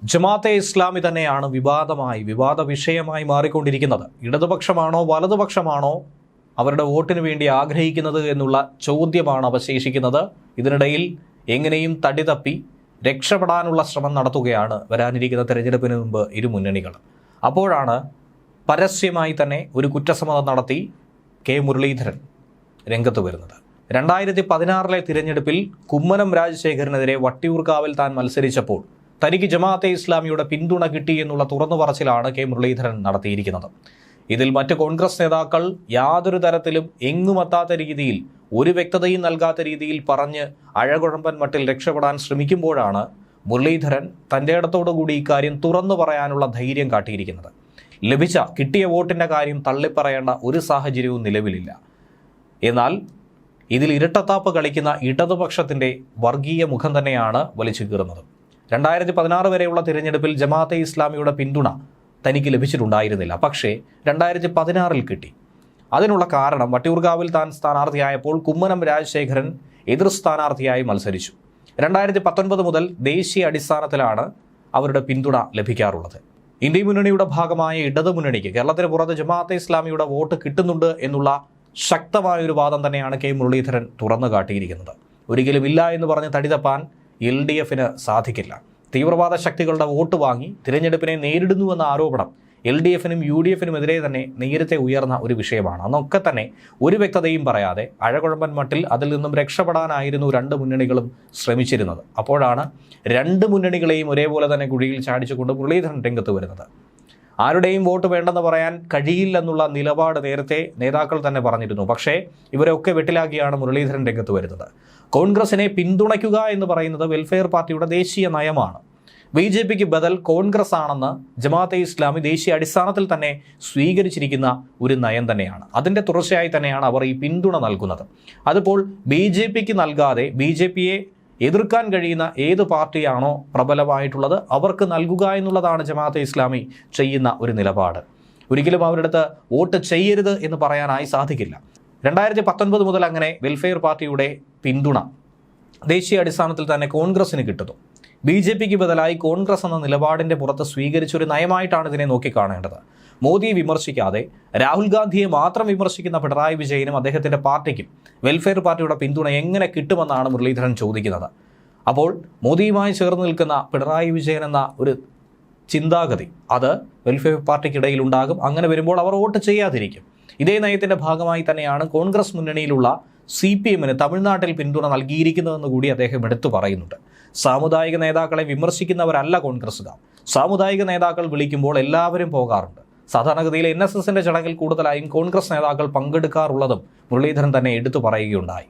ജമാഅത്തെ ഇസ്ലാമി തന്നെയാണ് വിവാദ വിഷയമായി മാറിക്കൊണ്ടിരിക്കുന്നത്. ഇടതുപക്ഷമാണോ വലതുപക്ഷമാണോ അവരുടെ വോട്ടിന് വേണ്ടി ആഗ്രഹിക്കുന്നത് എന്നുള്ള ചോദ്യമാണ് അവശേഷിക്കുന്നത്. ഇതിനിടയിൽ എങ്ങനെയും തടി തപ്പി രക്ഷപ്പെടാനുള്ള ശ്രമം നടത്തുകയാണ് വരാനിരിക്കുന്ന തെരഞ്ഞെടുപ്പിന് മുമ്പ് ഇരു മുന്നണികൾ. അപ്പോഴാണ് പരസ്യമായി തന്നെ ഒരു കുറ്റസമ്മതം നടത്തി കെ മുരളീധരൻ രംഗത്ത് വരുന്നത്. 2016 തിരഞ്ഞെടുപ്പിൽ കുമ്മനം രാജശേഖരനെതിരെ വട്ടിയൂർക്കാവിൽ താൻ മത്സരിച്ചപ്പോൾ തനിക്ക് ജമാഅത്തെ ഇസ്ലാമിയുടെ പിന്തുണ കിട്ടി എന്നുള്ള തുറന്നു പറച്ചിലാണ് കെ മുരളീധരൻ നടത്തിയിരിക്കുന്നത്. ഇതിൽ മറ്റ് കോൺഗ്രസ് നേതാക്കൾ യാതൊരു തരത്തിലും എങ്ങുമെത്താത്ത രീതിയിൽ, ഒരു വ്യക്തതയും നൽകാത്ത രീതിയിൽ പറഞ്ഞ് അഴകുഴമ്പൻ മട്ടിൽ രക്ഷപ്പെടാൻ ശ്രമിക്കുമ്പോഴാണ് മുരളീധരൻ തൻ്റെ ഇടത്തോടുകൂടി ഇക്കാര്യം തുറന്നു പറയാനുള്ള ധൈര്യം കാട്ടിയിരിക്കുന്നത്. കിട്ടിയ വോട്ടിൻ്റെ കാര്യം തള്ളിപ്പറയേണ്ട ഒരു സാഹചര്യവും നിലവിലില്ല. എന്നാൽ ഇതിൽ ഇരട്ടത്താപ്പ് കളിക്കുന്ന ഇടതുപക്ഷത്തിൻ്റെ വർഗീയ മുഖം തന്നെയാണ് വലിച്ചു കീറുന്നത്. 2016 വരെയുള്ള തിരഞ്ഞെടുപ്പിൽ ജമാഅത്തെ ഇസ്ലാമിയുടെ പിന്തുണ തനിക്ക് ലഭിച്ചിട്ടുണ്ടായിരുന്നില്ല. പക്ഷേ 2016 കിട്ടി. അതിനുള്ള കാരണം വട്ടിയൂർക്കാവിൽ താൻ സ്ഥാനാർത്ഥിയായപ്പോൾ കുമ്മനം രാജശേഖരൻ എതിർ സ്ഥാനാർത്ഥിയായി മത്സരിച്ചു. 2019 മുതൽ ദേശീയ അടിസ്ഥാനത്തിലാണ് അവരുടെ പിന്തുണ ലഭിക്കാറുള്ളത്. ഇന്ത്യ മുന്നണിയുടെ ഭാഗമായ ഇടതുമുന്നണിക്ക് കേരളത്തിന് പുറത്ത് ജമാഅത്തെ ഇസ്ലാമിയുടെ വോട്ട് കിട്ടുന്നുണ്ട് എന്നുള്ള ശക്തമായൊരു വാദം തന്നെയാണ് കെ മുരളീധരൻ തുറന്നു കാട്ടിയിരിക്കുന്നത്. ഒരിക്കലും ഇല്ല എന്ന് പറഞ്ഞ് തടിതപ്പാൻ LDFന് സാധിക്കില്ല. തീവ്രവാദ ശക്തികളുടെ വോട്ട് വാങ്ങി തിരഞ്ഞെടുപ്പിനെ നേരിടുന്നുവെന്ന ആരോപണം LDFനും UDFനുമെതിരെ തന്നെ നേരത്തെ ഉയർന്ന ഒരു വിഷയമാണ്. അന്നൊക്കെ തന്നെ ഒരു വ്യക്തതയും പറയാതെ അഴകുഴമ്പൻ മട്ടിൽ അതിൽ നിന്നും രക്ഷപ്പെടാനായിരുന്നു രണ്ട് മുന്നണികളും ശ്രമിച്ചിരുന്നത്. അപ്പോഴാണ് രണ്ട് മുന്നണികളെയും ഒരേപോലെ തന്നെ കുഴിയിൽ ചാടിച്ചുകൊണ്ട് മുരളീധരൻ രംഗത്ത് വരുന്നത്. ആരുടെയും വോട്ട് വേണ്ടെന്ന് പറയാൻ കഴിയില്ലെന്നുള്ള നിലപാട് നേരത്തെ നേതാക്കൾ തന്നെ പറഞ്ഞിരുന്നു. പക്ഷേ ഇവരൊക്കെ വെട്ടിലാക്കിയാണ് മുരളീധരൻ രംഗത്ത് വരുന്നത്. കോൺഗ്രസിനെ പിന്തുണയ്ക്കുക എന്ന് പറയുന്നത് വെൽഫെയർ പാർട്ടിയുടെ ദേശീയ നയമാണ്. BJPക്ക് ബദൽ കോൺഗ്രസ് ആണെന്ന് ജമാഅത്തെ ഇസ്ലാമി ദേശീയ അടിസ്ഥാനത്തിൽ തന്നെ സ്വീകരിച്ചിരിക്കുന്ന ഒരു നയം തന്നെയാണ്. അതിൻ്റെ തുടർച്ചയായി തന്നെയാണ് അവർ ഈ പിന്തുണ നൽകുന്നത്. അതിപ്പോൾ BJPക്ക് നൽകാതെ BJPയെ എതിർക്കാൻ കഴിയുന്ന ഏത് പാർട്ടിയാണോ പ്രബലമായിട്ടുള്ളത് അവർക്ക് നൽകുക എന്നുള്ളതാണ് ജമാഅത്തെ ഇസ്ലാമി ചെയ്യുന്ന ഒരു നിലപാട്. ഒരിക്കലും അവരുടെ അടുത്ത് വോട്ട് ചെയ്യരുത് എന്ന് പറയാനായി സാധിക്കില്ല. 2019 മുതൽ അങ്ങനെ വെൽഫെയർ പാർട്ടിയുടെ പിന്തുണ ദേശീയ അടിസ്ഥാനത്തിൽ തന്നെ കോൺഗ്രസിന് കിട്ടുന്നു. BJPക്ക് ബദലായി കോൺഗ്രസ് എന്ന നിലപാടിൻ്റെ പുറത്ത് സ്വീകരിച്ചൊരു നയമായിട്ടാണ് ഇതിനെ നോക്കിക്കാണേണ്ടത്. മോദിയെ വിമർശിക്കാതെ രാഹുൽ ഗാന്ധിയെ മാത്രം വിമർശിക്കുന്ന പിണറായി വിജയനും അദ്ദേഹത്തിൻ്റെ പാർട്ടിക്കും വെൽഫെയർ പാർട്ടിയുടെ പിന്തുണ എങ്ങനെ കിട്ടുമെന്നാണ് മുരളീധരൻ ചോദിക്കുന്നത്. അപ്പോൾ മോദിയുമായി ചേർന്ന് നിൽക്കുന്ന പിണറായി വിജയൻ എന്ന ഒരു ചിന്താഗതി അത് വെൽഫെയർ പാർട്ടിക്കിടയിൽ ഉണ്ടാകും. അങ്ങനെ വരുമ്പോൾ അവർ വോട്ട് ചെയ്യാതിരിക്കും. ഇതേ നയത്തിൻ്റെ ഭാഗമായി തന്നെയാണ് കോൺഗ്രസ് മുന്നണിയിലുള്ള CPMന് തമിഴ്നാട്ടിൽ പിന്തുണ നൽകിയിരിക്കുന്നതെന്ന് കൂടി അദ്ദേഹം എടുത്തു പറയുന്നുണ്ട്. സാമുദായിക നേതാക്കളെ വിമർശിക്കുന്നവരല്ല കോൺഗ്രസ്സുകാർ. സാമുദായിക നേതാക്കൾ വിളിക്കുമ്പോൾ എല്ലാവരും പോകാറുണ്ട്. സാധാരണഗതിയിൽ NSSന്റെ ചടങ്ങിൽ കൂടുതലായും കോൺഗ്രസ് നേതാക്കൾ പങ്കെടുക്കാറുള്ളതും മുരളീധരൻ തന്നെ എടുത്തു പറയുകയുണ്ടായി.